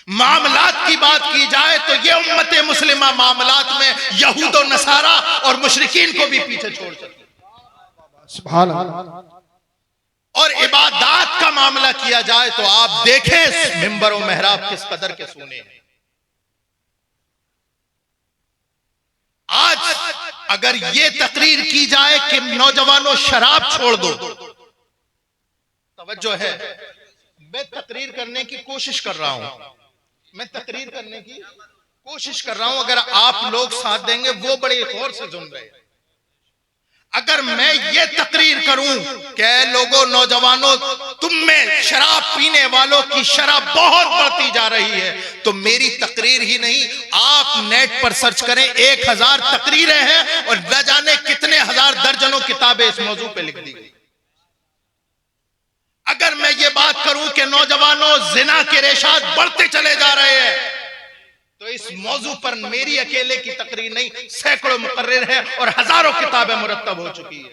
मामलात की बात की जाए तो ये उम्मत मुस्लिमा मामलात में यहूद और नसारा और मुशरिकीन को भी पीछे छोड़ सकती है। सुभान अल्लाह। और इबादत का मामला किया जाए तो आप देखें मिंबर और मेहराब किस कदर के सोने हैं। आज अगर ये तकरीर की जाए कि नौजवानों शराब छोड़ दो, तवज्जो है, मैं तकरीर करने की कोशिश कर रहा हूं, मैं तकरीर करने की कोशिश कर रहा हूं, अगर आप लोग साथ देंगे वो बड़े गौर से सुन रहे हैं। अगर मैं ये तकरीर करूं कि लोगों नौजवानों तुम में शराब पीने वालों की शराब बहुत बढ़ती जा रही है, तो मेरी तकरीर ही नहीं, आप नेट पर सर्च करें 1000 तकरीरें हैं और न जाने कितने हजार दर्जनों किताबें इस मौजू पे लिख दी गई। अगर मैं ये बात करूं कि नौजवानों जिना के रेशात बढ़ते चले जा रहे हैं, तो इस मौजू पर मेरी अकेले की तकरीर नहीं, सैकड़ों मुकर्रिर हैं और हजारों किताबें मुरत्तब हो चुकी है।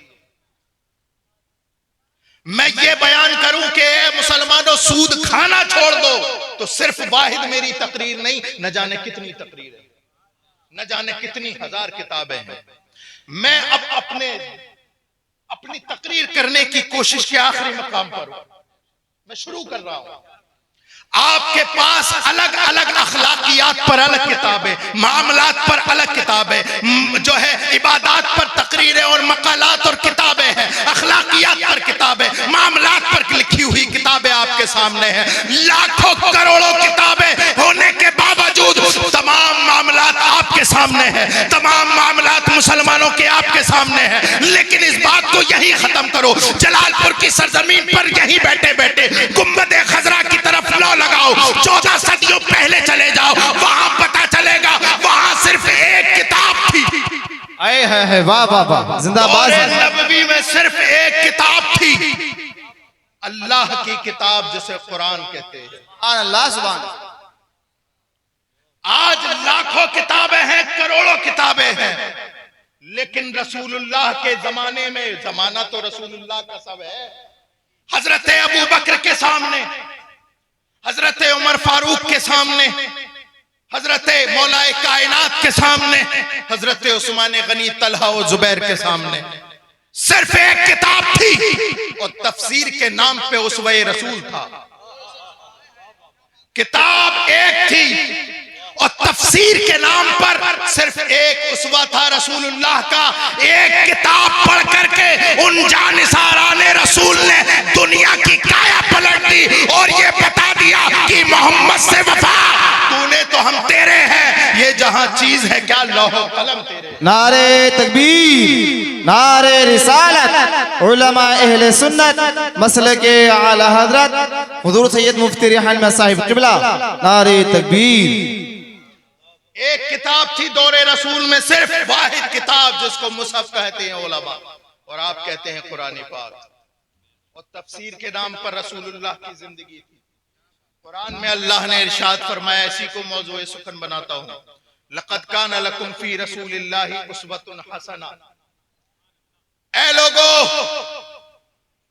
मैं ये बयान करूं कि मुसलमानों सूद खाना छोड़ दो, तो सिर्फ वाहिद मेरी तकरीर नहीं, न जाने कितनी तकरीर है, न जाने कितनी हजार किताबें हैं। मैं अब अपनी तकरीर करने की कोशिश के आखिरी मकाम पर हूं, मैं शुरू कर रहा हूं। आपके पास अलग अलग अखलाकियात पर अलग किताबें, मामलात पर अलग किताबें, जो है इबादत पर तकरीरें और मकालात और किताबें हैं, अखलाकियात पर किताबें, मामलात पर लिखी हुई किताबें आपके सामने हैं। लाखों करोड़ों किताबें होने के बावजूद तमाम मामलात आपके सामने हैं, तमाम मामलात मुसलमानों के आपके सामने हैं। लेकिन इस बात को यही खत्म करो, जलालपुर की सरजमीन पर यही बैठे बैठे गुंबद खजरा की तरफ लौ लगाओ, 14 सदियों पहले चले जाओ, वहां पता चलेगा वहां सिर्फ एक किताब थी। आए है वाह वाह वाह, जिंदाबाद। नबवी में सिर्फ एक किताब थी, अल्लाह की किताब जिसे कुरान कहते हैं। अल्लाह सुभान। आज लाखों किताबें हैं, करोड़ों किताबें हैं, लेकिन रसूलुल्लाह के जमाने में, जमाना तो रसूलुल्लाह का सब है, हजरत अबू बकर के सामने, हजरत उमर फारूक के सामने, हजरत मौलाए कायनात के सामने, हजरत उस्मान गनी, तलहा और जुबैर के सामने सिर्फ एक किताब थी और तफसीर के नाम पे उसवे रसूल था। किताब एक थी और तफसीर के नाम पर सिर्फ एक उसवा था रसूलुल्लाह का। एक किताब पढ़ करके उन जानिसाराने रसूल ने दुनिया की काया पलट दी और ये बता दिया कि मोहम्मद से वफा, तूने तो हम तेरे हैं, ये जहां चीज है क्या लौह कलम तेरे। नारे तकबीर, नारे रिसालत, उलमा अहले सुन्नत मसलके आला हजरत हुजूर सैयद मुफ्ती रिहान में साहिब किबला, नारे तकबीर। एक किताब थी दौरे रसूल में, सिर्फ वाहिद किताब जिसको मुसहफ कहते हैं उलमा और आप कहते हैं कुरान पाक, और तफसीर के नाम पर रसूलुल्लाह की जिंदगी थी। कुरान में अल्लाह ने इरशाद फरमाया, इसी को मौजूए सुखन बनाता हूं, लक़द कान लकुम फी रसूलिल्लाहि उस्वतुन हसना। ऐ लोगों,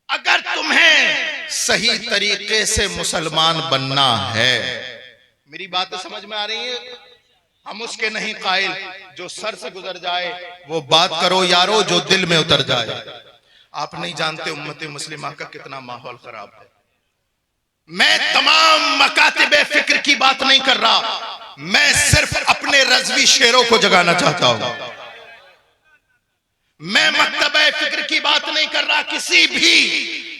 अगर तुम्हें सही तरीके से मुसलमान बनना है, मेरी बात समझ में आ रही है? हम उसके नहीं कायल जो सर से गुजर जाए, वो बात करो यारो जो दिल में उतर जाए। आप नहीं जानते उम्मत मुस्लिमा का कितना माहौल खराब है। मैं तमाम मकातिबे फिक्र की बात नहीं कर रहा, मैं सिर्फ अपने रज़वी शेरों को जगाना चाहता हूं। मैं मकतबे फिक्र की बात नहीं कर रहा किसी भी,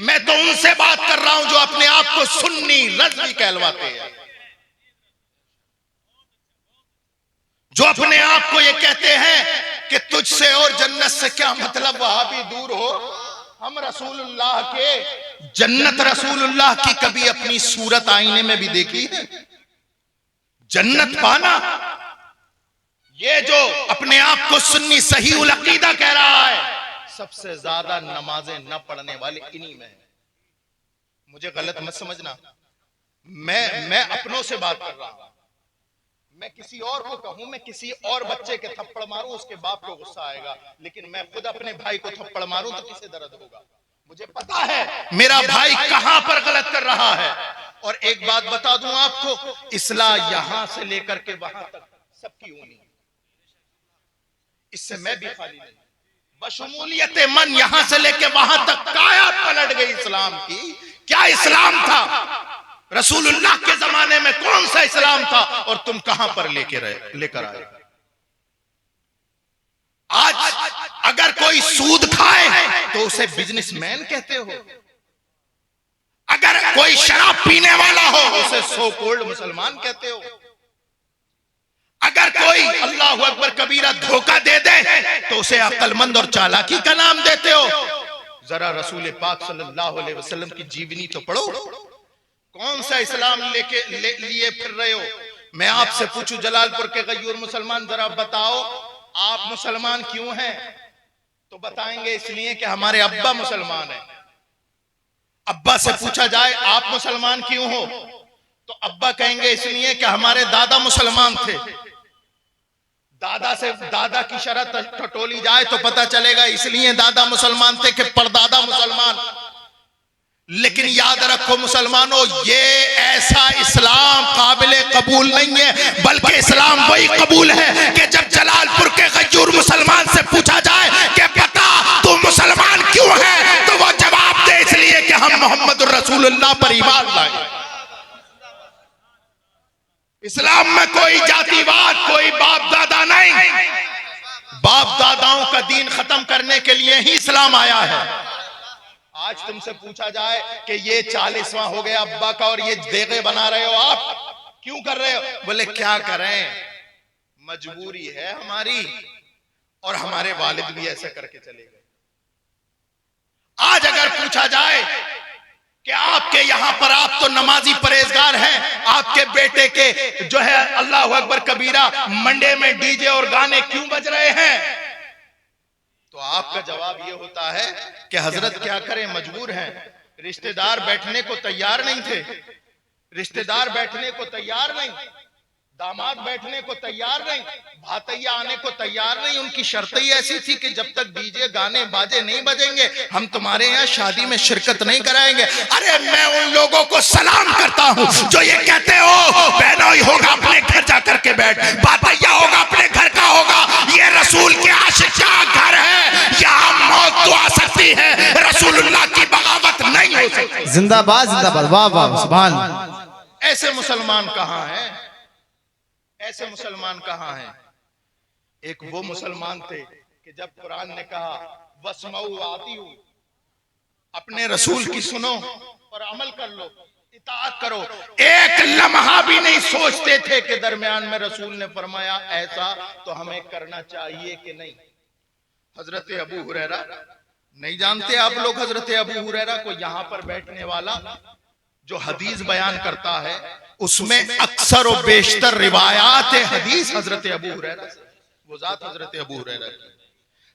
मैं तो उनसे बात कर रहा हूं जो अपने आप को सुन्नी रज़वी कहलवाते हैं, जो अपने आप को ये कहते हैं कि तुझसे और जन्नत से क्या मतलब, वहां भी दूर हो। हम रसूलुल्लाह के, जन्नत रसूलुल्लाह की कभी अपनी सूरत आईने में भी देखी है? जन्नत पाना, ये जो अपने आप को सुन्नी सही उल अकीदा कह रहा है, सबसे ज्यादा नमाजें न पढ़ने वाले इन्हीं में है। मुझे गलत मत समझना, मैं अपनों से बात कर रहा हूं। मैं किसी और को कहूं, मैं किसी और बच्चे के थप्पड़ मारूं, उसके बाप को गुस्सा आएगा, लेकिन मैं खुद अपने भाई को थप्पड़ मारूं तो किसे दर्द होगा? मुझे पता है मेरा भाई कहां पर गलत कर रहा है। और एक बात बता दूं, आप को, इस्लाह यहां से लेकर के वहां तक सबकी होनी, इससे मैं भी खाली नहीं। बशमूलियत मन यहां से लेके वहां तक काया पलट गई इस्लाम की। क्या इस्लाम था? रसूलुल्लाह के जमाने में कौन सा इस्लाम था और तुम कहां पर लेकर आए? आज अगर कोई सूद खाए तो उसे बिजनेसमैन कहते हो, अगर कोई शराब पीने वाला हो उसे सो कोल्ड मुसलमान कहते हो, अगर कोई अल्लाह अकबर कबीरा धोखा दे दे तो उसे अक्लमंद और चालाकी का नाम देते हो। जरा रसूल पाक सल्लल्लाहु अलैहि वसल्लम की जीवनी तो पढ़ो। कौन सा इस्लाम लिए फिर रहे हो? मैं आपसे पूछूं, जलालपुर के गयूर मुसलमान, जरा बताओ आप मुसलमान क्यों हैं? तो बताएंगे इसलिए कि हमारे अब्बा मुसलमान हैं। अब्बा से पूछा जाए आप मुसलमान क्यों हो, तो अब्बा कहेंगे इसलिए कि हमारे दादा मुसलमान थे। दादा की शरत टटोली जाए तो पता चलेगा इसलिए दादा मुसलमान थे कि परदादा मुसलमान। लेकिन याद रखो मुसलमानों, ये ऐसा इस्लाम काबिल कबूल नहीं है, बल्कि इस्लाम वही कबूल है कि जब जलालपुर के गयूर मुसलमान से पूछा जाए कि बता तू मुसलमान क्यों है, तो वो जवाब दे इसलिए कि हम मोहम्मद रसूलुल्लाह पर ईमान लाए। इस्लाम में कोई जातिवाद, कोई बाप दादा नहीं। बाप दादाओं का दीन खत्म करने के लिए ही इस्लाम आया है। आज तुमसे पूछा जाए कि ये 40वां हो गया अब्बा का और ये देगे बना रहे हो, आप क्यों कर रहे हो? बोले क्या करें, मजबूरी है हमारी, और हमारे वालिद भी ऐसे करके चले गए। आज अगर पूछा जाए कि आपके यहां पर, आप तो नमाजी परहेजगार हैं, आपके बेटे के जो है अल्लाह अकबर कबीरा मंडे में डीजे और गाने क्यों बज रहे हैं, तो आपका जवाब यह होता है कि हजरत क्या करें, मजबूर हैं। रिश्तेदार बैठने को तैयार नहीं थे, रिश्तेदार बैठने को तैयार नहीं, दामाद बैठने को तैयार नहीं, भातैया आने को तैयार नहीं। उनकी शर्त ही ऐसी थी कि जब तक डीजे गाने बाजे नहीं बजेंगे हम तुम्हारे यहाँ शादी में शिरकत नहीं कराएंगे। अरे मैं उन लोगों को सलाम करता हूँ जो ये कहते हो बहनोई होगा अपने घर जाकर के बैठ, भातैया होगा अपने घर का होगा, ये रसूल के आशिक का घर है, यहाँ मौत तो आ सकती है, रसूलुल्लाह की बगावत नहीं हो सकती। जिंदाबाद जिंदाबाद, वाह वाह सुभान। ऐसे मुसलमान कहाँ हैं? ऐसे मुसलमान कहाँ हैं? एक वो मुसलमान थे कि जब कुरान ने कहा वस्मऊ आतिऊ, अपने रसूल की सुनो और अमल कर लो, इताअत करो, एक लम्हा भी नहीं सोचते थे कि दरमियान में रसूल ने फरमाया ऐसा तो हमें करना चाहिए कि नहीं। हजरत अबू हुरैरा, नहीं जानते आप लोग हजरत अबू हुरैरा को? यहाँ पर बैठने वाला जो हदीस बयान करता है उसमें अक्सर और बेशतर रिवायात हदीस हजरत अबू हुरैरा से, वो जात हजरत अबू हुरैरा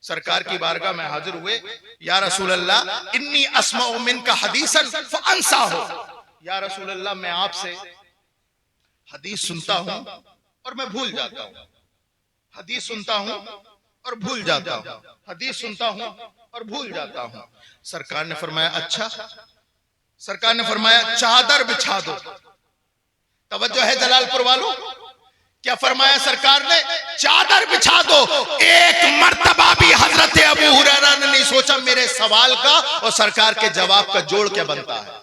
सरकार की बारगाह में हाजिर हुए। या रसूल अल्लाह इन्नी अस्माउ मिनका हदीसन फअंसा हो, या रसूल अल्लाह मैं आपसे हदीस सुनता हूं और मैं भूल जाता हूं, हदीस सुनता हूं और भूल जाता हूं, हदीस सुनता हूं और भूल जाता हूं। सरकार ने फरमाया अच्छा, सरकार ने फरमाया चादर बिछा दो। तवज्जो है जलालपुर वालों, क्या फरमाया सरकार ने? चादर बिछा दो। एक मर्तबा भी हजरत अबू हुरैरा ने नहीं सोचा मेरे सवाल का और सरकार के जवाब का जोड़ क्या बनता है।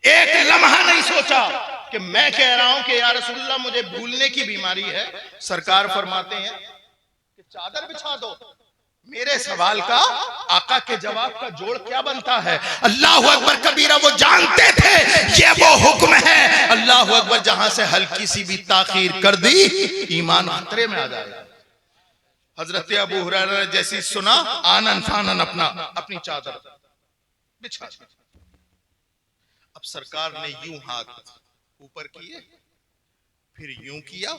एक लम्हा नहीं सोचा कि मैं कह रहा हूं कि या रसूलल्लाह मुझे भूलने की बीमारी है। सरकार फरमाते हैं कि चादर बिछा दो, मेरे सवाल का आका के जवाब का जोड़ क्या बनता है। अल्लाह अकबर कबीरा, वो जानते थे ये वो हुक्म है। अल्लाह अकबर, जहां से हल्की सी भी ताखीर कर दी ईमान खतरे में आ जाएगा। हजरत अबू हुरैरा ने जैसी सुना आनन फानन अपनी चादर बिछा। अब सरकार ने यूं हाथ ऊपर किए, फिर यूं किया।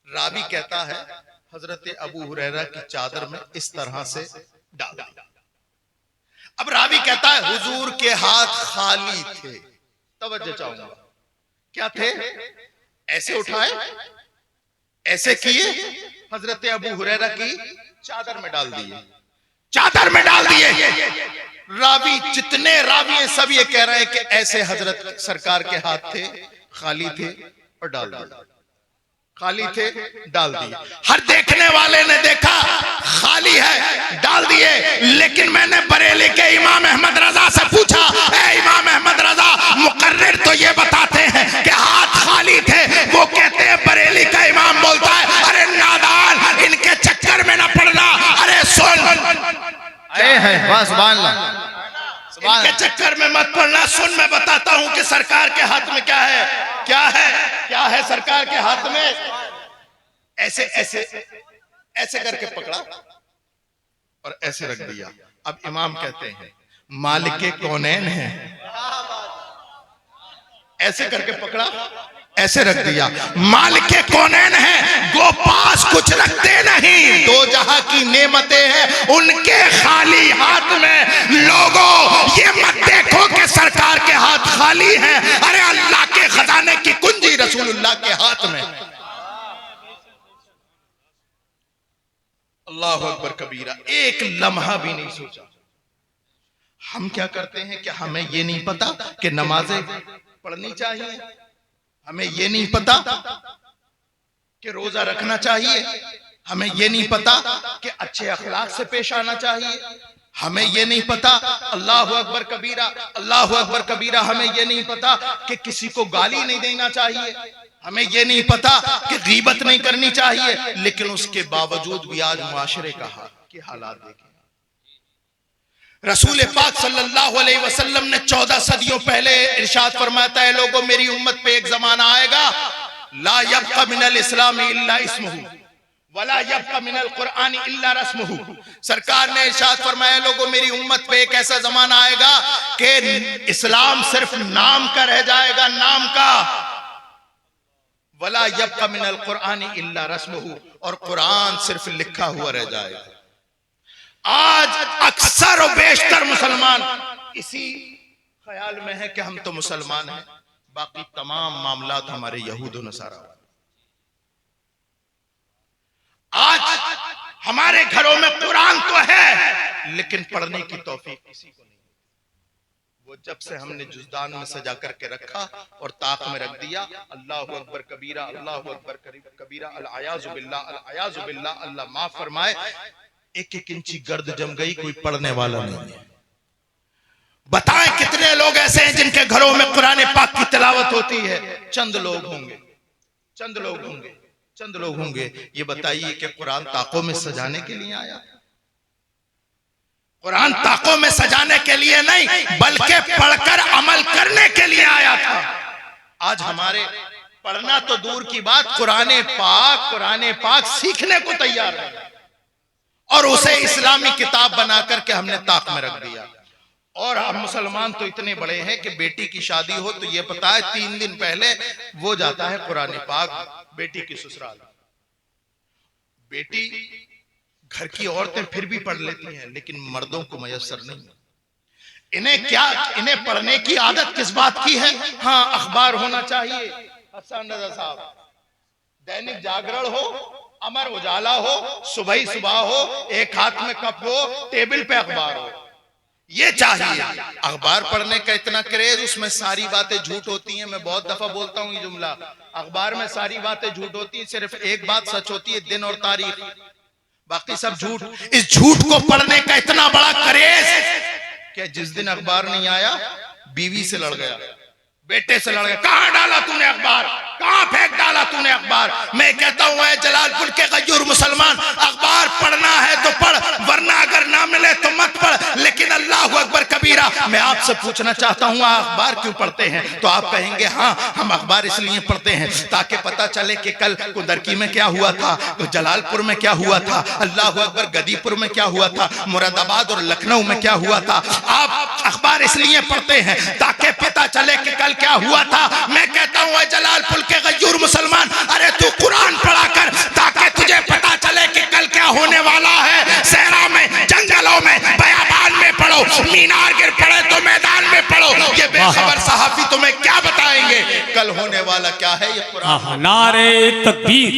रावी कहता है हजरत अबू हुरैरा की चादर में इस तरह से डाल दिया। अब रावी कहता है हुजूर के हाथ खाली थे। तवज्जो चाहूंगा, क्या थे? ऐसे उठाए, ऐसे किए, हजरत अबू हुरैरा की चादर में डाल दिए, चादर में डाल दिए। रावी, जितने रावी हैं सब ये कह रहे हैं कि ऐसे हजरत सरकार के हाथ थे, खाली थे और डाल दिया, खाली थे डाल दिए। हर देखने वाले ने देखा खाली है डाल दिए। लेकिन मैंने बरेली के इमाम अहमद रजा से पूछा, ए इमाम अहमद रजा, मुकर्रिर तो ये बताते हैं कि हाथ खाली थे, वो कहते हैं, बरेली का इमाम बोलता है, अरे नादान, इनके चक्कर में ना पड़ना। अरे सुन, इनके चक्कर में मत पड़ना, सुन मैं बताता हूं कि सरकार के हाथ में क्या है, क्या है, क्या है सरकार के हाथ में। ऐसे ऐसे ऐसे करके पकड़ा और ऐसे रख दिया। अब इमाम कहते हैं मालिक कौनैन है, ऐसे करके पकड़ा, ऐसे रख दिया। मालिक कौनैन है, गो पास कुछ रखते नहीं, दो जहां की नेमतें हैं उनके खाली हाथ में। लोगों ये मत देखो कि सरकार के हाथ खाली हैं, अरे अल्लाह के खजाने की कुंजी रसूलुल्लाह के हाथ में। अल्लाह अकबर कबीरा। एक लम्हा भी नहीं सोचा। हम क्या करते हैं कि हमें ये नहीं पता कि नमाजें पढ़नी चाहिए, हमें ये नहीं पता कि रोजा रखना चाहिए, हमें ये नहीं पता कि अच्छे अखलाक से पेश आना चाहिए, हमें ये नहीं पता, अल्लाह अकबर कबीरा, अल्लाह अकबर कबीरा, हमें ये नहीं पता कि किसी को गाली नहीं देना चाहिए, हमें ये नहीं पता कि गीबत नहीं करनी चाहिए। लेकिन उसके बावजूद भी आज मुआशरे का हालात देखें। रसूल पाक सल्लल्लाहु अलैहि वसल्लम ने 14 सदियों पहले इरशाद फरमाया था, लोगों मेरी उम्मत पे एक जमाना आएगा, ला यब्का मिनल इस्लाम इल्ला इस्मुहु वला यब्का मिनल कुरआन इल्ला रस्मुहु। सरकार ने इरशाद फरमाया, लोगों मेरी उम्मत पे एक ऐसा जमाना आएगा कि इस्लाम सिर्फ नाम का रह जाएगा, नाम का। वला यब्का मिनल कुरआन इल्ला रस्मुहु, और कुरान सिर्फ लिखा हुआ रह जाएगा। आज अक्सर और बेशतर मुसलमान इसी ख्याल में है कि हम तो मुसलमान हैं, बाकी तमाम मामलात हमारे यहूद और नसारा। आज हमारे घरों में कुरान तो है, लेकिन पढ़ने की तौफीक किसी को नहीं। वो जब से हमने जुज़दान में सजा करके रखा और ताक में रख दिया, अल्लाहु अकबर कबीरा, अल्लाहु अकबर कबीरा, अल आयाज़ु बिल्लाह, अल आयाज़ु बिल्लाह, अल्लाह माफ फरमाए। एक एक इंची गर्द जम गई, कोई पढ़ने वाला नहीं है। बताएं कितने लोग ऐसे हैं जिनके घरों में कुरान पाक की तिलावत होती है? चंद लोग होंगे, चंद लोग होंगे, चंद लोग होंगे। ये बताइए कि कुरान ताकों में सजाने के लिए आया? कुरान ताकों में सजाने के लिए नहीं, बल्कि पढ़कर अमल करने के लिए आया था। आज हमारे पढ़ना तो दूर की बात, कुरान पाक सीखने को तैयार है, और उसे इस्लामी किताब बना करके हमने ताक में रख दिया। और हम मुसलमान तो इतने बड़े हैं कि बेटी की शादी हो तो ये पता है 3 दिन पहले वो जाता है कुरान पाक बेटी की ससुराल। बेटी घर की औरतें फिर भी पढ़ लेती हैं, लेकिन मर्दों को मयसर नहीं। इन्हें पढ़ने की आदत किस बात की है? हाँ, अखबार होना चाहिए, हसन रजा साहब, दैनिक जागरण हो, अमर उजाला हो, सुबह हो, एक हाथ में कप हो, टेबल पे अखबार हो, ये चाहिए। अखबार पढ़ने का इतना क्रेज, उसमें सारी बातें झूठ होती हैं। मैं बहुत दफा बोलता हूँ ये जुमला, अखबार में सारी बातें झूठ होती है, सिर्फ एक बात सच होती है, दिन और तारीख, बाकी सब झूठ। इस झूठ को पढ़ने का इतना बड़ा क्रेज कि जिस दिन अखबार नहीं आया, बीवी से लड़ गया, बेटे से लड़ गया, कहां डाला तूने अखबार, कहां फेंक डाला तूने अखबार। मैं कहता हूं जलालपुर के गयूर मुसलमान, अखबार पढ़ना है तो पढ़, वरना अगर ना मिले तो मत पढ़। लेकिन अल्लाह अकबर कबीरा, मैं आपसे पूछना चाहता हूं, अखबार क्यों पढ़ते हैं? तो आप कहेंगे हाँ, हम अखबार इसलिए पढ़ते हैं ताकि पता चले कि कल कुदरकी में क्या हुआ था, जलालपुर में क्या हुआ था, अल्लाह अकबर गदीपुर में क्या हुआ था, मुरादाबाद और लखनऊ में क्या हुआ था। आप अखबार इसलिए पढ़ते हैं ताकि पता चले कि कल क्या हुआ था। मैं कहता हूं जलालपुर के गयूर मुसलमान, अरे तू कुरान पढ़ा कर ताकि तुझे पता चले कि कल क्या होने वाला है। सहरा में, जंगलों में, बयाबान में पढ़ो, मीनार गिर पड़े तो मैदान में पढ़ो। ये बेखबर साहब सहाफी तुम्हें क्या बताएंगे कल होने वाला क्या है ये कुरान। नारे तकबीर,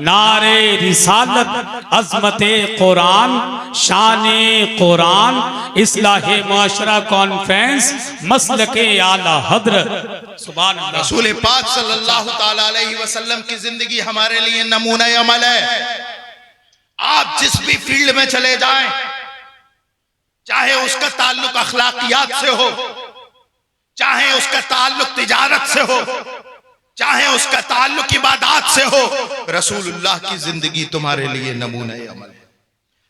नारे रिसालत, अजमते कुरान, शाने कुरान, इस्लाह माशरा कॉन्फ्रेंस, मसलके आला हजरत। सुभान अल्लाह। रसूल पाक सल्लल्लाहु ताला अलैहि वसल्लम की जिंदगी हमारे लिए नमूना अमल है। आप जिस भी फील्ड में चले जाएं, चाहे उसका ताल्लुक अखलाकियात से हो, चाहे उसका ताल्लुक तिजारत से हो, चाहे उसका ताल्लुक इबादत से हो, रसूलुल्लाह की जिंदगी तुम्हारे लिए नमूना अमल है।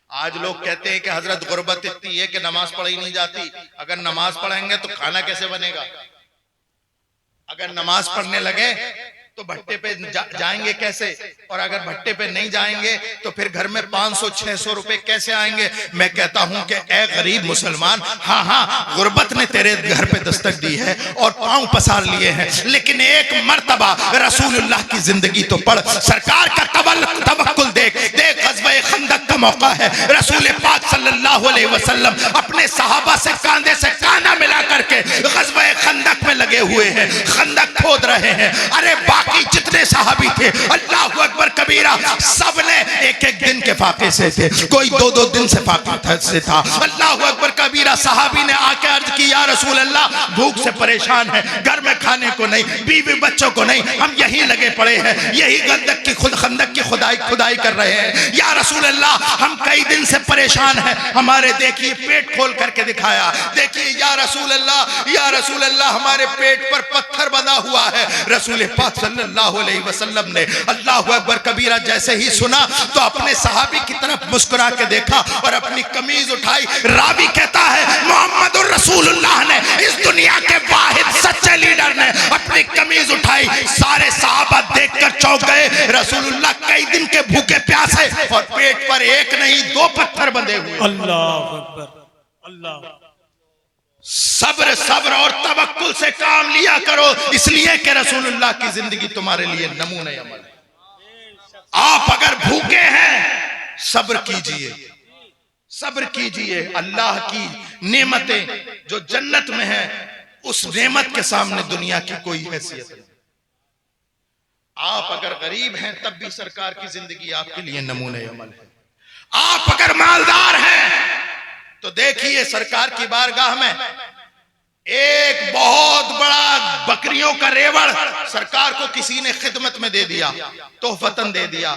आज लोग कहते हैं कि हजरत गुर्बत इतनी है कि नमाज पढ़ी नहीं जाती। अगर नमाज पढ़ेंगे तो खाना कैसे बनेगा? अगर नमाज पढ़ने लगे तो भट्टे पे जाएंगे कैसे? और अगर भट्टे पे नहीं जाएंगे तो फिर घर में 500-600 रुपए कैसे आएंगे? मैं कहता हूं कि ए गरीब मुसलमान, हाँ हाँ गुर्बत ने तेरे घर पे दस्तक दी है और पांव पसार लिए हैं, लेकिन एक मर्तबा रसूलुल्लाह की जिंदगी तो पढ़। सरकार का तवक्कुल देख। ग़ज़वा खंदक का मौका है, रसूल पाक सल्लल्लाहु अलैहि वसल्लम अपने सहाबा से कांधे से कांधा मिला करके ग़ज़वा खंदक में लगे हुए हैं, खंदक खोद रहे हैं। अरे बाकी जितने सहाबी थे, अल्लाहु अकबर कबीरा, सब ने एक एक दिन के फाके से थे, कोई 2-2 दिन से फाके से था। अल्लाहु अकबर कबीरा। सहाबी ने आके अर्ज की, या रसूल अल्लाह, भूख से परेशान है, घर में खाने को नहीं, बीवी बच्चों को नहीं, हम यहीं लगे पड़े हैं, यही खंदक की खुदाई कर रहे हैं। या रसूल अल्लाह, हम कई दिन से परेशान हैं, हमारे देखिए पेट खोल करके दिखाया, देखिए या रसूल अल्लाह, हमारे पेट पर पत्थर बंधा हुआ है। रसूल पाक सल्लल्लाहु अलैहि वसल्लम ने अल्लाहु अकबर कबीरा जैसे ही सुना तो अपने सहाबी की तरफ मुस्कुरा के देखा और अपनी कमीज उठाई। रावी कहता है मोहम्मदुर रसूलुल्लाह ने, इस दुनिया के वाहिद सच्चे लीडर ने अपनी कमीज उठाई। सारे सहाबा देखकर चौंक गए। रसूलुल्लाह कई दिन के भूखे प्यासे और पेट पर एक नहीं 2 पत्थर बंधे हुए। अल्लाह अकबर, अल्लाह। सब्र और तवक्कुल से काम लिया करो, इसलिए कि रसूलुल्लाह की जिंदगी तुम्हारे लिए नमूने अमल है। आप अगर भूखे हैं, सब्र कीजिए, सब्र कीजिए। अल्लाह की नेमतें जो जन्नत में है, उस नेमत के सामने दुनिया की कोई हैसियत नहीं। आप अगर गरीब हैं, तब भी सरकार की जिंदगी आपके लिए नमूने अमल है। आप अगर मालदार हैं तो देखिए सरकार की बारगाह में एक बहुत बड़ा बकरियों का रेवड़ सरकार को किसी ने खिदमत में दे दिया, तोहफतन दे दिया।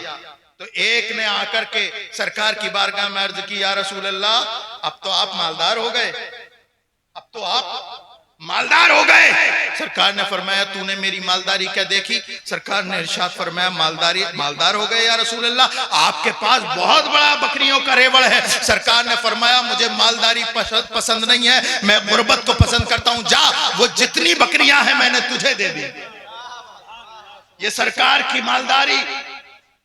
तो एक ने आकर के सरकार की बारगाह में अर्ज की, या रसूल अल्लाह, अब तो आप मालदार हो गए, अब तो आप मालदार हो गए। सरकार ने फरमाया, तूने मेरी मालदारी क्या देखी? सरकार ने इरशाद फरमाया, मालदार हो गए या रसूल अल्लाह, आपके पास बहुत बड़ा बकरियों का रेवड़ है। सरकार ने फरमाया, मुझे मालदारी पसंद नहीं है, मैं गुर्बत को पसंद करता हूं, जा वो जितनी बकरियां हैं मैंने तुझे दे दी। ये सरकार की मालदारी।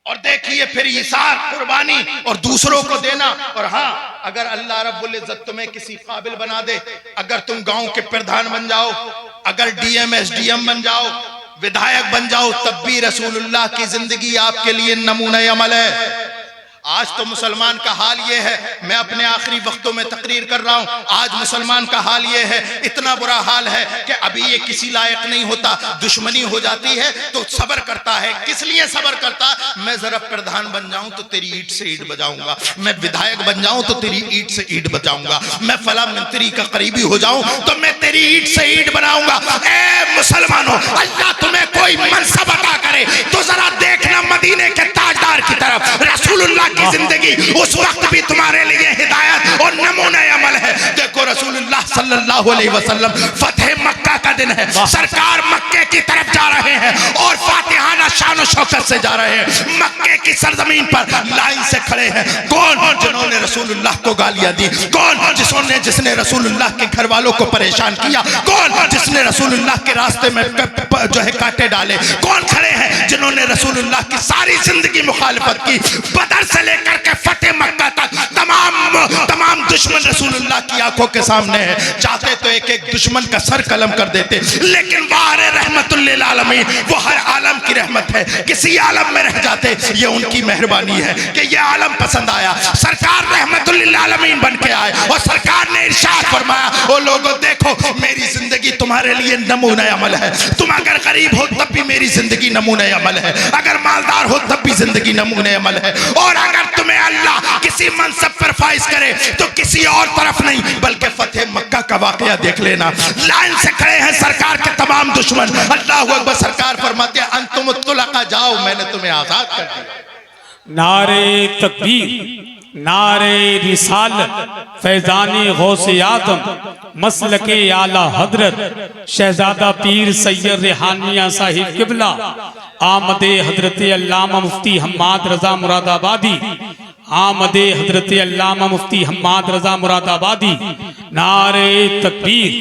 और देखिए फिर इसार, कुर्बानी और दूसरों को देना। और हाँ, अगर अल्लाह रब्बुल इज्जत तुम्हें किसी काबिल बना दे, अगर तुम गांव के प्रधान बन जाओ, अगर डीएम एसडीएम बन जाओ, विधायक बन जाओ, तब भी रसूलुल्लाह की जिंदगी आपके लिए नमूना अमल है। आज तो मुसलमान का हाल ये है, मैं अपने आखिरी वक्तों में तकरीर कर रहा हूं, आज मुसलमान का हाल ये है, इतना बुरा हाल है कि अभी ये किसी लायक नहीं होता, दुश्मनी हो जाती है तो सब्र करता है। किस लिए सब्र करता? मैं जरा प्रधान बन जाऊं तो तेरी ईंट से ईंट बजाऊंगा, मैं विधायक बन जाऊं तो तेरी ईंट से ईंट बजाऊंगा, मैं फला मंत्री का करीबी हो जाऊं तो मैं तेरी ईंट से ईंट बनाऊंगा। ए मुसलमानों, अल्लाह तुम्हें कोई मनसब अता करे तो जरा देखना मदीने के ताजदार की तरफ। रसूलुल्लाह की जिंदगी उस वक्त भी तुम्हारे लिए हिदायत और नमूना अमल है। देखो रसूलुल्लाह सल्लल्लाहु अलैहि वसल्लम, फतेह मक्का का दिन है, सरकार मक्के की तरफ जा रहे हैं और फातिहाना शान और शौकत से जा रहे हैं। मक्के की सरजमीन पर लाइन से खड़े हैं। कौन? जिन्होंने रसूलुल्लाह को गालियां दी। कौन? जिसने रसूलुल्लाह के घर वालों को परेशान किया। कौन? जिसने रसूलुल्लाह के रास्ते में जो है कांटे डाले। कौन खड़े हैं जिन्होंने रसूलुल्लाह की सारी जिंदगी मुखालिफत की? बदर से लेकर के फतेह मक्का तक तमाम देखो तमाम दुश्मन रसूलुल्लाह की आंखों के सामने है, चाहते तो एक एक दुश्मन का सर कलम कर देते, लेकिन वारे रहमतुल लिल आलमीन, वो हर आलम की रहमत है, किसी आलम में रह जाते, ये उनकी मेहरबानी है कि ये आलम पसंद आया, सरकार रहमतुल लिल आलमीन बन के आए और सरकार ने इरशाद फरमाया, ओ लोगों देखो मेरी जिंदगी तुम्हारे लिए नमूना अमल है, तुम अगर गरीब हो तब भी मेरी जिंदगी नमूना अमल है, अगर मालदार हो तब भी जिंदगी नमूना अमल है, और अगर तुम्हें अल्लाह किसी मनसब पर फाइज करे तो किसी और तरफ नहीं बल्कि फतेह मक्का का वाकया देख लेना, लाइन से खड़े हैं सरकार के तमाम दुश्मन, अल्लाह अकबर, सरकार फरमाते हैं अंतुम तुलका, जाओ मैंने तुम्हें आजाद कर दिया। नारे तकबीर, नारे रिसालत, फैजानी गौसे आदम, मसलके आला हजरत शहजादा पीर सैयद रेहानिया साहिब किबला, आमदे हजरत अल्लामा मुफ्ती हम्माद रजा मुरादाबादी, आमदे हजरत अल्लामा मुफ्ती हम्माद रजा मुरादाबादी, नारे तकबीर,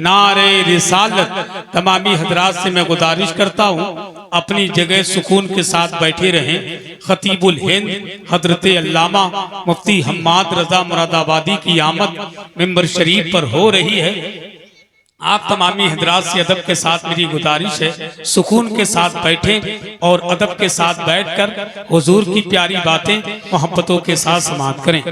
नारे रिसालत। तमामी हजरात से मैं गुजारिश करता हूँ अपनी जगह सुकून के साथ बैठे रहें। खतीबुल हिंद हजरत अल्लामा मुफ्ती हम्माद रजा मुरादाबादी की आमद मिंबर शरीफ पर हो रही है। आप तमामी हजरात से अदब के साथ मेरी गुजारिश है, सुकून के साथ बैठें और अदब के साथ बैठकर हुजूर की प्यारी बातें मोहब्बतों के साथ समाअत करें।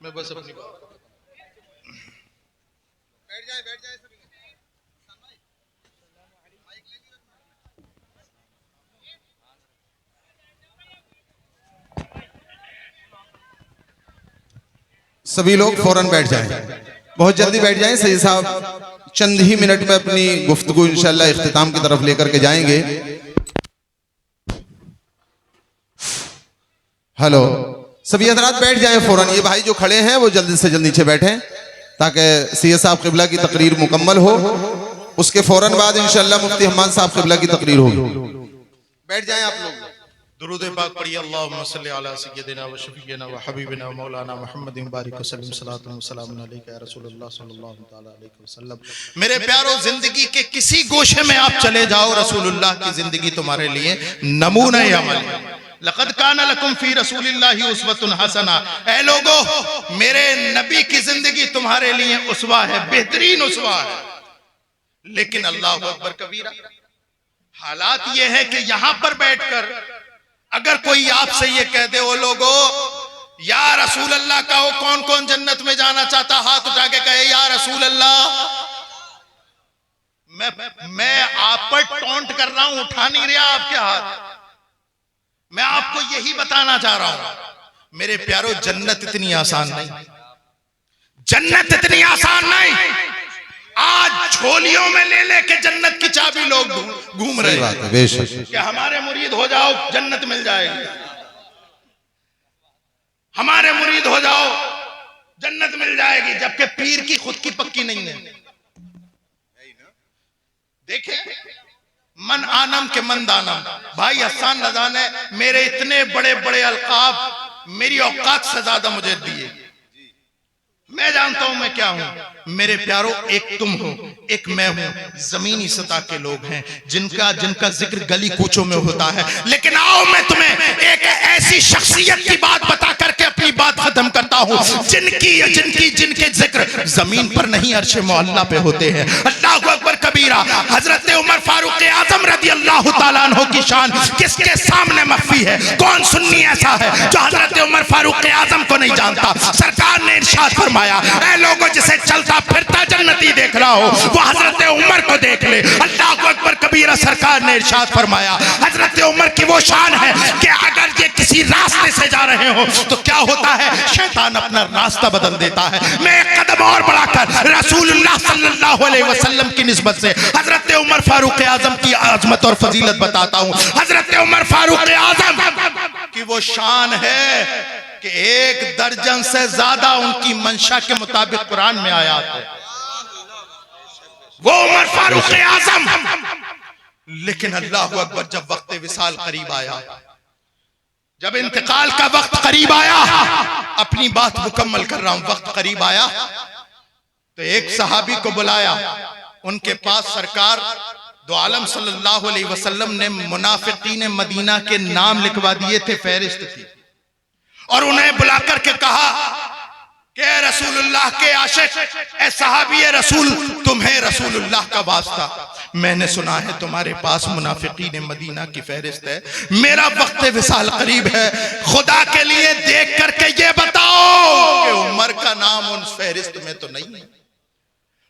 मैं बस अपनी बात बैठ जाए सभी। सभी लोग फौरन बैठ जाएं, बहुत जल्दी बैठ जाएं। सैयद साहब चंद ही मिनट में अपनी गुफ्तगू इंशाअल्लाह इख्तिताम की तरफ लेकर के जाएंगे। हेलो, सभी हजरात बैठ जाएं फौरन। ये भाई जो खड़े हैं वो जल्दी से जल्दी नीचे बैठें ताकि सैयद साहब क़िबला की तकरीर मुकम्मल हो। उसके फौरन बाद इंशाअल्लाह मुफ्ती हम्माद साहब क़िबला की तकरीर होगी। बैठ जाएं आप लोग। दुरूद पाक पढ़िए। अल्लाहुम्मा सल्ली अला सय्यिदिना व शफीना व हबीबिना व मौलाना मुहम्मदिन बारिक वसल्लम सलातु व सलामुन अलैका या रसूलल्लाह सल्लल्लाहु तआला अलैहि वसल्लम। मेरे प्यारो, जिंदगी के किसी गोशे में आप चले जाओ, रसूलुल्लाह की जिंदगी तुम्हारे लिए नमूना अमल है। लक़द काना लकुम फी रसूलिल्लाहि उस्वतुन हसना। ऐ लोगो, मेरे नबी की जिंदगी तुम्हारे लिए उसवा है, बेहतरीन उसवा है। लेकिन अल्लाहु अकबर कबीरा, हालात ये है कि यहां पर बैठकर अगर कोई आपसे ये कह दे, ओ लोगो या रसूल अल्लाह कहो, कौन कौन जन्नत में जाना चाहता, हाथ उठा के कहे या रसूल अल्लाह। मैं आप पर टॉन्ट कर रहा हूं, उठा नहीं रहा आपके हाथ। मैं आपको यही बताना चाह रहा हूं मेरे प्यारो, जन्नत इतनी आसान नहीं, जन्नत इतनी आसान नहीं। आज झोलियों में ले लेके जन्नत की चाबी लोग घूम रहे हैं कि हमारे मुरीद हो जाओ जन्नत मिल जाएगी, हमारे मुरीद हो जाओ जन्नत मिल जाएगी, जबकि पीर की खुद की पक्की नहीं है। देखे मन आनम के मन दानम। भाई हसन रजा ने मेरे इतने बड़े बड़े अलकाब मेरी औकात से ज्यादा मुझे दिए। मैं जानता हूं मैं क्या हूं। मेरे प्यारो, एक तुम हो, एक मैं हूं। जमीनी सतह के लोग हैं जिनका जिक्र गली कूचों में होता है। लेकिन आओ मैं तुम्हें एक ऐसी शख्सियत की बात बता करके अपनी बात खत्म करता हूं जिनके जिक्र जमीन पर नहीं अर्शे मोहल्ला पे होते हैं। अल्लाहु अकबर कबीरा। हजरत उमर फारूक आजम रज़ी अल्लाह तआला अन्हु की शान किसके सामने मख्फी है? कौन सुन्नी ऐसा है जो हजरत उमर फारूक आजम को नहीं जानता? सरकार ने इरशाद फरमाया, ऐ लोगों जिसे चलता फिरता जन्नती देख रहा हो वो हजरत उमर को देख ले। अल्लाहु अकबर कबीरा। सरकार ने इरशाद फरमाया, हजरत उमर की वो शान है कि अगर ये किसी रास्ते से जा रहे हो तो क्या होता है, शैतान अपना रास्ता बदल देता है। मैं एक कदम और बढ़ाकर रसूलुल्लाह सल्लल्लाहु अलैहि वसल्लम की निस्बत से हजरत उमर फारूक आजम की आजमत और फजीलत बताता हूँ। हजरत उमर फारूक आजम की वो शान है कि 1 दर्जन से ज्यादा उनकी मंशा के मुताबिक कुरान में आयात है। वो उमर फारूक आजम, लेकिन अल्लाह अकबर, जब वक्त विसाल करीब आया, जब इंतकाल का वक्त करीब आया, अपनी बात मुकम्मल कर रहा हूं, वक्त करीब आया तो एक सहाबी को बुलाया। उनके पास सरकार दो आलम सल्लल्लाहु अलैहि वसल्लम ने मुनाफिकीन मदीना के नाम लिखवा दिए थे, फहरिस्त थी, और उन्हें बुलाकर के कहा कि रसूलुल्लाह के आशिक, ए सहाबी रसूल, तुम्हें रसूलुल्लाह का वास्ता, मैंने सुना है तुम्हारे पास मुनाफिकीन मदीना की फहरिस्त है, मेरा वक्त विसाल करीब है, खुदा के लिए देख करके ये बताओ कि उमर का नाम उन फहरिस्त में तो नहीं है।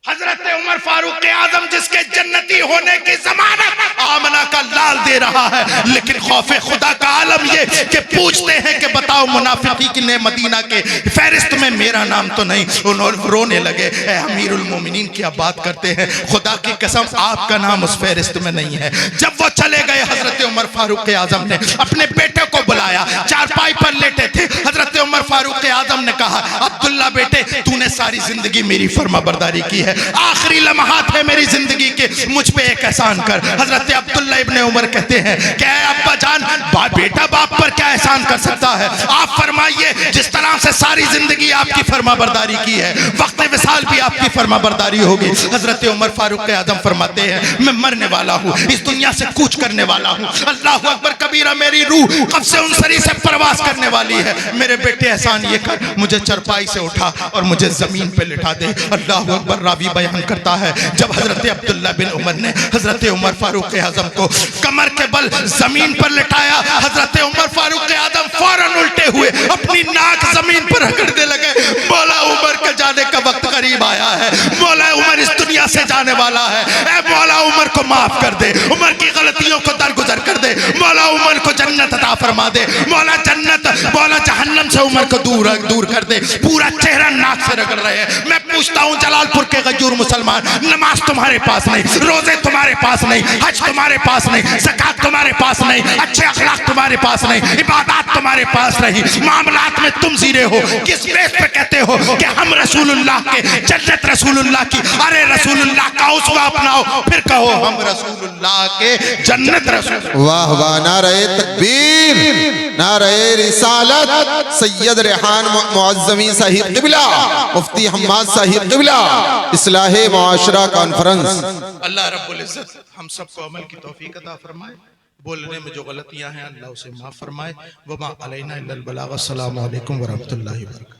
हजरत उमर फारूक आजम, जिसके जन्नती होने की जमानत आमना का लाल दे रहा है, लेकिन खौफे खुदा का आलम ये कि पूछते हैं कि बताओ मुनाफिकीन मदीना के फहरिस्त में मेरा नाम तो नहीं। उन्होंने रोने लगे, ए अमीरुल मोमिनीन क्या बात करते हैं, खुदा की कसम आपका नाम उस फहरिस्त में नहीं है। जब वो चले गए, हजरत उमर फारूक आजम ने अपने बेटे को बुलाया, चारपाई पर लेटे थे। हजरत उमर फारूक आजम ने कहा, अब्दुल्ला बेटे, तूने सारी जिंदगी मेरी फर्माबरदारी की है, आखिरी लम्हात है मेरी जिंदगी के, मुझ पे एक एहसान कर। हजरत अब्दुल्ला इब्ने उमर कहते हैं, क्या अब्बा जान, बेटा बाप पर क्या एहसान कर सकता है, आप फरमाइए, जिस तरह से सारी जिंदगी आपकी फर्माबरदारी की है, वक्त विसाल भी आपकी फर्माबरदारी होगी। हजरत उमर फारूक आजम फरमाते हैं, मैं मरने वाला हूँ, इस दुनिया से कूच करने वाला हूँ, अल्लाह अकबर कबीरा, मेरी रूह कब से उनसरी से प्रवास करने वाली है, मेरे बेटे एहसान ये कर, मुझे चरपाई से उठा और मुझे जमीन पे लिटा दे। अल्लाह अकबर रावी बयान करता है, जब हजरत अब्दुल्ला बिन उमर ने हजरत उमर फारूक आजम को कमर के बल जमीन पर लिटाया, हजरत उमर फारूक आजम फौरन उल्टे हुए अपनी नाक जमीन पर रगड़ने लगे। मौला उमर के जाने का वक्त करीब आया है, मौला उमर इस दुनिया से जाने वाला है, ऐ मौला उमर को माफ कर दे, उमर की गलतियों को दरगुजर कर दे, मौला उमर को जन्नत अता फरमा दे, मौला जन्नत, मौला जहन्नम से उमर को दूर कर दे। पूरा चेहरा नाक से रगड़ रहे हैं। मैं पूछता हूँ, जलालपुर के गजूर मुसलमान, नमाज तुम्हारे पास नहीं, रोजे तुम्हारे पास नहीं, हज तुम्हारे पास नहीं, ज़कात तुम्हारे पास नहीं, अच्छे अखलाक तुम्हारे पास नहीं, इबादत तुम्हारे पास नहीं, मामलात में तुम जीरे हो, किस बेस पे कहते हो कि हम रसूलुल्लाह के जन्नत रसूलुल्लाह की, अरे रसूलुल्लाह का उसवा अपनाओ, फिर कहो हम रसूलुल्लाह के जन्नत रसूल। वाह वाह, नारे तकबीर, नारे रिसालत, सैयद रेहान मुअज़्ज़मी साहिब क़िबला, मुफ्ती हम्माद साहिब क़िबला, इस्लाहे मुआशरा कॉन्फ्रेंस। अल्लाह रब्बुल इज्जत हम सबको अमल की तौफीक अता फरमाए, बोलने में जो गलतियां हैं अल्लाह उसे माफ फरमाए। वमा अलैना इल्लल बलाग। अस्सलामु अलैकुम व रहमतुल्लाहि व बरकातहू।